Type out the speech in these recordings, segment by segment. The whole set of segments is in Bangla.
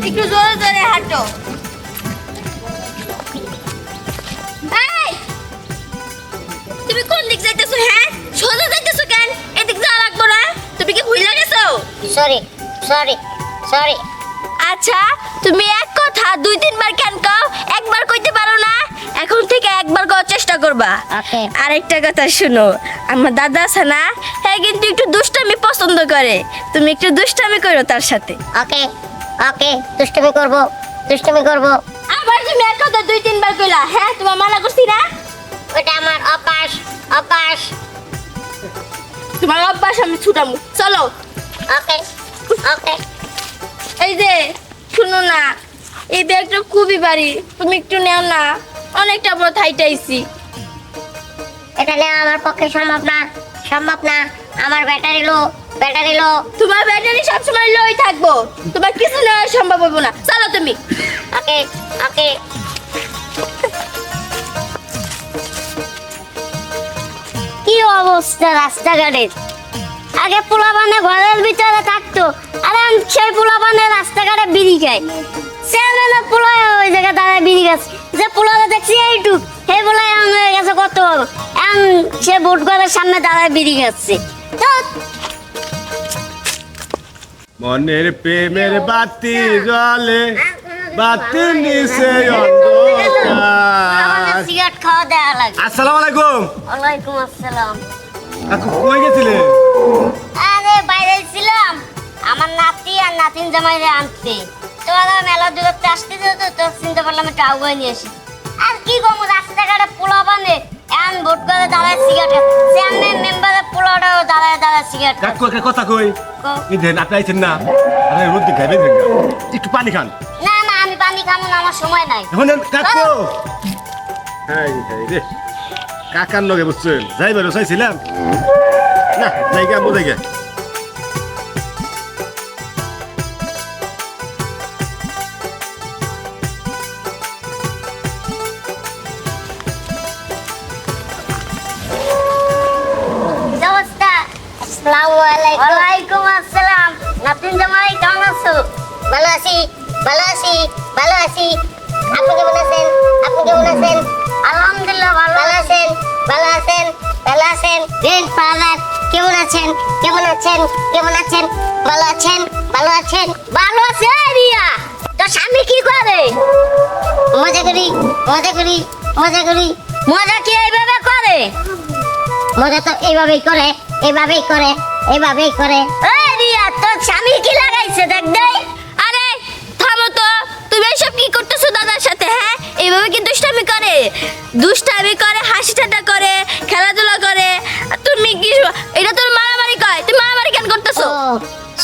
একটু জোরে জোরে হাঁটো। এই, তুমি কোন দিক যাইতেছো? হ্যাঁ, সোজা যাইতেছো কেন? এদিক যাওয়া লাগবো না? তুমি কি ভুলে গেছো? Sorry sorry sorry. আচ্ছা, তুমি এক কথা দুই তিনবার কেন কও? একবার কইতে পারো না? এখন থেকে একবার কওয়ার চেষ্টা করবা। ওকে। আরেকটা কথা শুনো, আমার দাদা আছে না, হ্যাঁ কিন্তু একটু দুষ্টামি পছন্দ করে। তুমি একটু দুষ্টামি করো তার সাথে। ওকে ওকে, দুষ্টুমি করব দুষ্টুমি করব। আবার তুমি এক কথা দুই তিনবার কইলা, হ্যাঁ তোমার মানা করছি না? ওটা আমার অভ্যাস অভ্যাস। তোমার অভ্যাস আমি ছুটামু, চলো। ওকে ওকে। এই যে শুনো না, এই ব্যাগটা খুবই ভারী, তুমি একটু নেও না, অনেকটা বড় থাইটাইছি। এটা নেওয়া আমার পক্ষে সম্ভব না, সম্ভব না। আমার ব্যাটারি লো, ব্যাটারি লো। তোমার ব্যাটারি সবসময় লোই থাকবো, তোমার কিছু নেওয়া সম্ভব হবো না, চলো তুমি। ওকে ওকে। কি অবস্থা রাস্তাঘাটের! আগে পোলাপানে ঘরের ভিতরে থাকতো, আর এখন সেই পোলাপানে রাস্তাঘাটে বিড়ি খায়। সেখানে পোলা ওই জায়গায় দাঁড়ায় বিড়ি খাচ্ছে। যে পোলাকে দেখছি এইটুক, সেই পোলা এখন হয়ে গেছে কত বড়, এখন সে ভোট ঘরের সামনে দাঁড়ায় বিড়ি খাচ্ছে। ধ্যাৎ। মনের প্রেমের বাতি জ্বলে, বাতি নিচে অন্ধকার। সিগারেট খাওয়া দেওয়া লাগে। আসসালামু আলাইকুম। ওয়ালাইকুম আসসালাম। কাকু কই গেছিলে? আরে বাইরে ছিলাম আমার নাতি আর নাতিন জামাইরে আনতে। তোরা মেলা দূরত্বে আসতে তো তোর চিন্তা করলাম একটু আগুয়ে নিয়ে আসি। আর কি কম রাস্তাঘাটে পোলা বানে এমন ভোট করে দাঁড়ায় সিগারেট, চেয়ারম্যান মেম্বারের পোলাটাও দাঁড়ায় দাঁড়ায় সিগারেট। কাকু একটা কথা কই, এই দেন আপনি আইছেন না, আরে রোদ দেখাবেন একটু পানি খান। না না, আমি পানি খাবো না, আমার সময় নাই। এখন কাকু হাই হাই রে, কাকার লগে বুঝছেন যাইবার চাইছিলাম না, জায়গা বোঝাই গে। কি অবস্থা? আসসালামু আলাইকুম। ওয়ালাইকুম আসসালাম। নাতিন জামাই কেমন আছো? ভালো আছি ভালো আছি ভালো আছি। আপনি কেমন আছেন? আপনি কেমন আছেন? আলহামদুলিল্লাহ ভালো আছেন ভালো আছেন ভালো আছেন। গ্র্যান্ডফাদার কেমন আছেন? কেমন আছেন? কেমন আছেন? ভালো আছেন ভালো আছেন ভালো আছে। রিয়া, তোর স্বামী কি করে? মজা করি মজা করি মজা করি। মজা কি এইভাবে করে? মজা তো এইভাবেই করে, এইভাবেই করে, এইভাবেই করে। এই রিয়া, তোর স্বামী কি লাগাইছে দেখ দেই। আরে থামো তো, তুমি এসব কি করতেছো দাদার সাথে? হ্যাঁ, এইভাবে কি দুষ্টামি করে? দুষ্টামি করে, হাসি ঠাট্টা করে, খেলাধুলা করে, আর তুমি কি এটা তোর মারামারি কয়? তুমি মারামারি কেন করতেছো? ও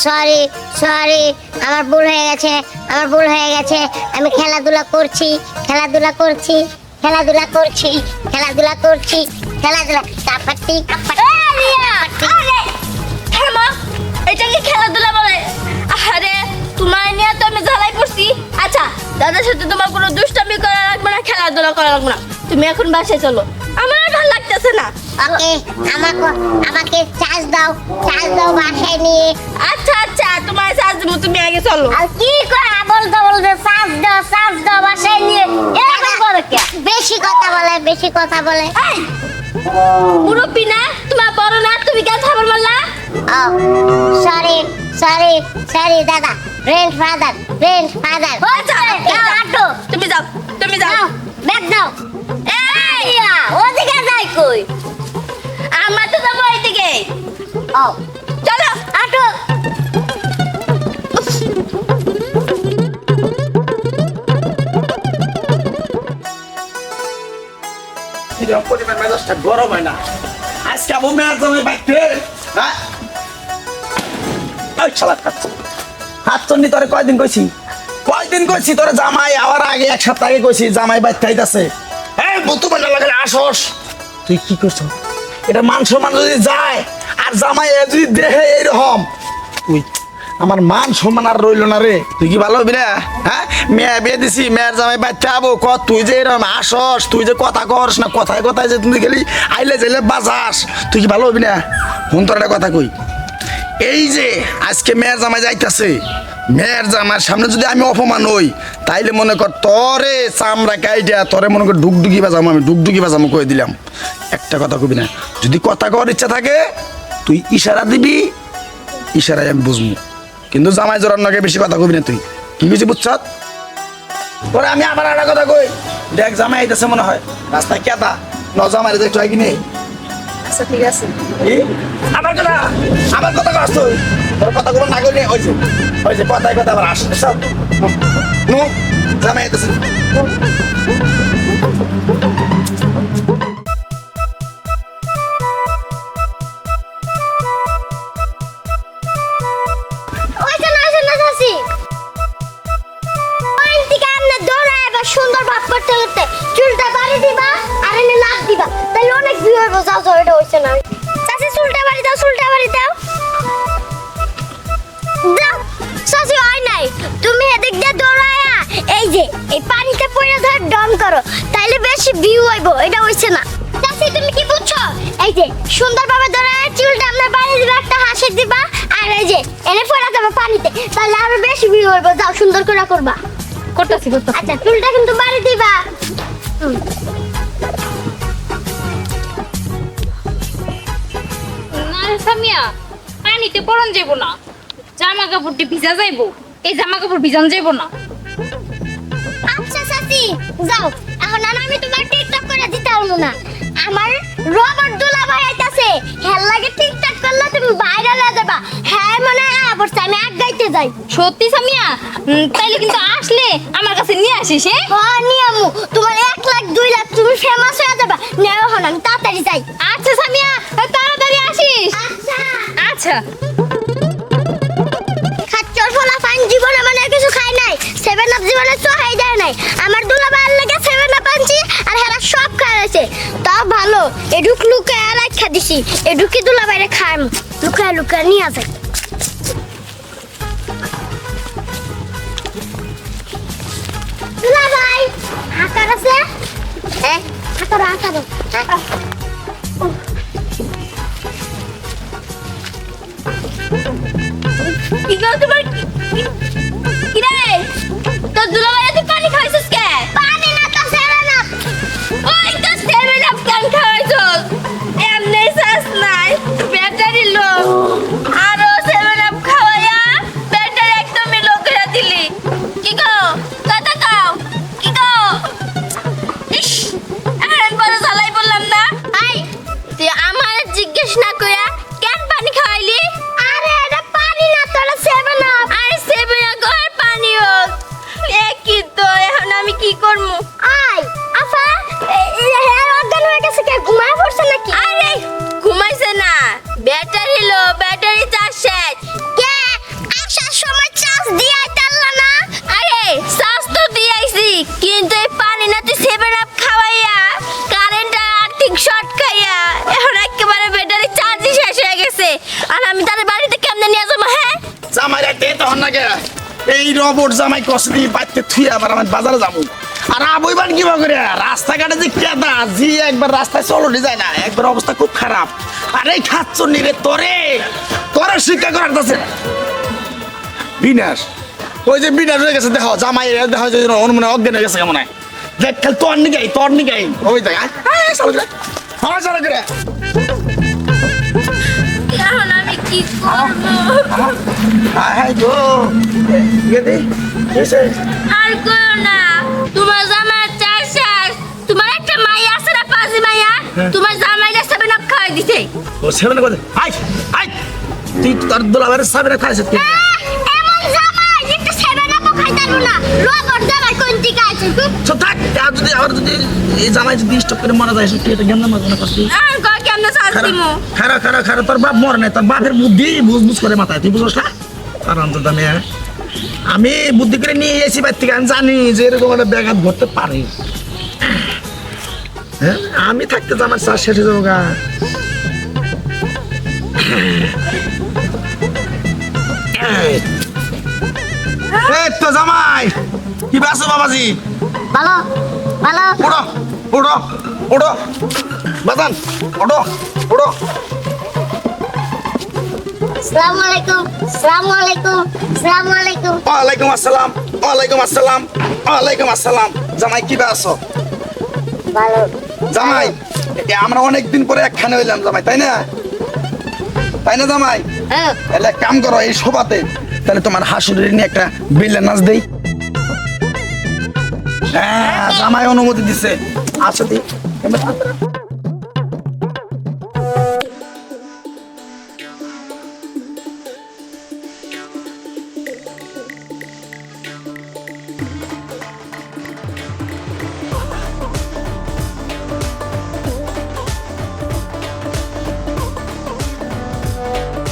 সরি সরি, আমার ভুল হয়ে গেছে, আমার ভুল হয়ে গেছে। আমি খেলাধুলা করছি খেলাধুলা করছি খেলাধুলা করছি খেলাধুলা করছি খেলাধুলা। কাপাটি কাপাটি। আরে থামো, এটা কি খেলাধুলা বলে? আরে তোমার নিয়ে তো আমি জ্বালাই পড়ছি। আচ্ছা, দাদার সাথে তোমার কোনো দুষ্টামি করা লাগবে না, খেলাধুলা করা লাগবে না, তুমি এখন বাসায় চলো, আমার আর ভালো লাগতেছে না। ওকে, আমাকে চার্জ দাও বাসায় নিয়ে। আচ্ছা আচ্ছা, তোমার চার্জ দেবো, তুমি আগে চলো। আর কি করে বলতে বলতে চার্জ দাও বাসায় নিয়ে এরকম করে কে? বেশি কথা বলে বেশি কথা বলে। এই মুরব্বি না, তোমার বড় না, তুমি কেন থাবার মারলা? ও সরি সরি সরি দাদা, গ্র্যান্ডফাদার। আচ্ছা, আটো তুমি যাও, তুমি যাও। দাও, ব্যাগ দাও। এই ইয়া, ওদিকে যাই কই? আমার তো যাবো এইদিকে, ও চলো। আটো। এরকম পরিমাণ মেজাজটা গরম হয় না। আজকে আবু মেয়ার জমে বাইতে, হ্যাঁ? ওই শালা খাচ্ছে। হাত চন্ডি তোরে কয়দিন কইছি তোরে জামাই আওয়ার আগে এক সপ্তাহ আগে কইছি জামাই বাইতে আইতাছে। এই বুতু বানা লাগালে আসস। তুই কি করছ? এটা মান সম্মান যদি যায় আর জামাই যদি দেহে এইরকম, তুই আমার মান সম্মান আর রইল না রে। তুই কি ভালো হবি না? হ্যাঁ, মেয়ে বিয়ে দিছি, মেয়ের জামাই বাচ্চা আবো ক, তুই যে এরকম আসস, তুই যে কথা করস না, কথায় কথায় যে তুমি গেলি আইলে যাইলে বাজাস, তুই কি ভালো হবি না? হুন তোর একটা কথা কই, এই যে আজকে মেয়ের জামাই যাইতাছে, মেয়ের জামার সামনে যদি আমি অপমান হই তাইলে মনে কর তোরে চামড়া কাইটা তোরে মনে কর ডুগডুগি বাজাম, আমি ডুগডুগি বাজাম কয়ে দিলাম। একটা কথা কবি না, যদি কথা কওয়ার ইচ্ছা থাকে তুই ইশারা দিবি, ইশারায় আমি বুঝবো, কিন্তু জামাই জোরার নাকি বেশি কথা কবি না তুই। কি বুঝি বুঝছ? তোরে আমি আবার একটা কথা কই, দেখ জামাই আইতাছে মনে হয় রাস্তায় কেতা ন জামাই একটু আগে নেই। আচ্ছা ঠিক আছে। কি? আমার কথা কস তুই, তোর কথা কোনো না কইলে হয়েছে কথায় কথা আবার আসে সব নো জামাই আইতাছে। চাচি দৌড়ায় এবার সুন্দর ভাব করতে করতে চুলটা বাড়ি দিবা আর এনে লাভ দিবা, তাহলে অনেক ভিউ হইব। যাও যাও, এটা হইছে না। চাচি চুলটা বাড়ি দাও, চুলটা বাড়ি দাও। দাও চাচি, হয় নাই। তুমি এদিক দিয়ে দৌড়ায়া এই যে এই পানিতে পড়ে ধর ডম করো, তাইলে বেশি ভিউ হইব। এটা হইছে না। চাচি তুমি কি বুঝছো? এই যে সুন্দরভাবে দৌড়ায়া চুলটা আপনার বাড়ি দিবা, একটা হাসি দিবা, আর এই যে এনে পড়ে যাবে পানিতে, তাহলে আরো বেশি ভিউ হইব। যাও সুন্দর করে করবা। করতেছি করতেছি। আচ্ছা চুলটা কিন্তু বাড়ি দিবা। না সামিয়া, পানিতে পড়ন যাইব না, জামা কাপড়টি ভিজা যাইব, এই জামা কাপড় ভিজান যাইব না। আচ্ছা চাচি যাও, এখন আর আমি তোমার টিকটক করে দিতে পারবো না। আমার রবার দুলাভাই আইতাছে, হেল লাগে টিকটক করলে তুমি ভাইরাল হয়ে যাবা। হ্যাঁ মানে আবার আমি এক গাইতে যাই। সত্যি সামিয়া? তাইলে কিন্তু আসলে আমার কাছে নিয়ে আসিস। হ্যাঁ নিয়ামু, তোমার 1 লাখ 2 লাখ তুমি ফেমাস হয়ে যাবা। নেও হন, আমি তাড়াতাড়ি যাই। আচ্ছা সামিয়া, তাড়াতাড়ি আসিস। আচ্ছা আচ্ছা। খাচ্চর ফলা ফাইন জীবনে মানে কিছু খাই নাই, 7 আপ জীবনে চোহাই দেয় নাই। আমার দুলাভাইয়ের লাগে 7 আপ আনছি আর হেরা সব খাইছে। তাও ভালো এডুক লুকায় রাখা দিছি, এডুকি দুলাভাইরে খাইম, লুকায় লুকায় নিয়ে আসে। দুলাভাই আকার আছে? হ্যাঁ আকার আকার। কি গো তোমার কি রে? তোর দুলাভাইয়া তুই পানি খাইছিস কে? পানি না তো সেরা না। ওই তো 7 আপ কেন খাইছস? এমনি সাস নাই, ব্যাটারি লো। আরো 7 আপ খাওয়ায়া ব্যাটারি একদমই লো করে দিলি। কি গো কথা কাও? কি গো? ইস, এখন পরে জ্বালাই বললাম না। আই তুই আমার জিজ্ঞেস না কইরা কেন পানি খাওয়াইলি? আরে এটা পানি না তো, এটা 7 আপ। আরে 7 আপ ঘর পানি হোক, একই তো। এখন আমি কি করবো? আই আফা, হেয়ার অর্গান হয়ে গেছে, কে ঘুমায় পড়ছে নাকি? আরে ঘুমাইছে না, ব্যাটারি লো, ব্যাটারি চার্জ শেষ। কে আসার সময় চার্জ দিয়ে আইতাল্লা না? আরে চার্জ তো দিয়েছি, কিন্তু এই পানি না তুই 7 আপ খাওয়াইয়া কারেন্ট আর্থিক শর্ট খাইয়া এখন একেবারে ব্যাটারি চার্জই শেষ হয়ে গেছে। আর আমি তার বাড়িতে কেমনে নিয়ে যাবো? হ্যাঁ জামাই রাখতে তখন না কে এই রবট জামাই কষে বাড়তে থুই আবার আমি বাজারে যাবো। আর আবইবার কি করে রাস্তাঘাটে যে কেদা জি একবার রাস্তায় চলনি যায় না, একবার অবস্থা খুব খারাপ। আর এই খাচ্ছ নিরে তোরে তোরে শিক্ষা করার আছে বিনাশ। ওই যে বিনাশ হয়ে গেছে, দেখো জামাই দেখা যায় মনে অজ্ঞান হয়ে গেছে কেমন হয়। দেখ খালি তোর নিগাই ওই দেখ চালু করে চালু করে। এখন আমি কি করবো? হাই গো আর করো না, তোমার জামাই চার্জ শেষ। তোমার একটা মাই আছে না, পাজি মাইয়া, তোমার জামাইটা 7 আপ খাওয়াই দিছে। ও সেভেন করে আই আই তুই তোর দোলাবারে সাবেরে খাইছিস তুই। এমন জামাই একটা 7 আপ খাইতালু না, রবট জামাই কোন দিকে আছে? সো থাক আর যদি এই জামাই যদি স্টপ করে মারা যায় তুই এটা জ্ঞান মনে করছিস। আর কয় কেমনে চার্জ দিমু? খারা তোর বাপ মরে নাই, তোর বাপের বুদ্ধি বুঝ করে মাথায় তুই বুঝছ না। আর অন্তত আমি বুদ্ধি করে নিয়ে এসেছি বাইর থেকে, আমি জানি যে এরকম একটা ব্যাঘাত ঘটতে পারে। হ্যাঁ আমি থাকতে তো আমার চাষ শেষ হয়ে যাবো গা। এই তো জামাই কি বাসো বাবাজি? ভালো ভালো। ওড়ো ওড়ো ওড়ো বাজান ওড়ো ওড়ো আসসালামু আলাইকুম আসসালামু আলাইকুম আসসালামু আলাইকুম। ওয়ালাইকুম আসসালাম, ওয়ালাইকুম আসসালাম, ওয়ালাইকুম আসসালাম। জামাই কি আছো? ভালো। জামাই আমরা অনেকদিন পরে একখানে হইলাম জামাই, তাই না? তাই না জামাই? হ্যাঁ। তাহলে এক কাম করো, এই শোভাতে তাহলে তোমার হাসুরের নিয়ে একটা বিলে নাচ দেই। হ্যাঁ, জামাই অনুমতি দিছে। আচ্ছা দি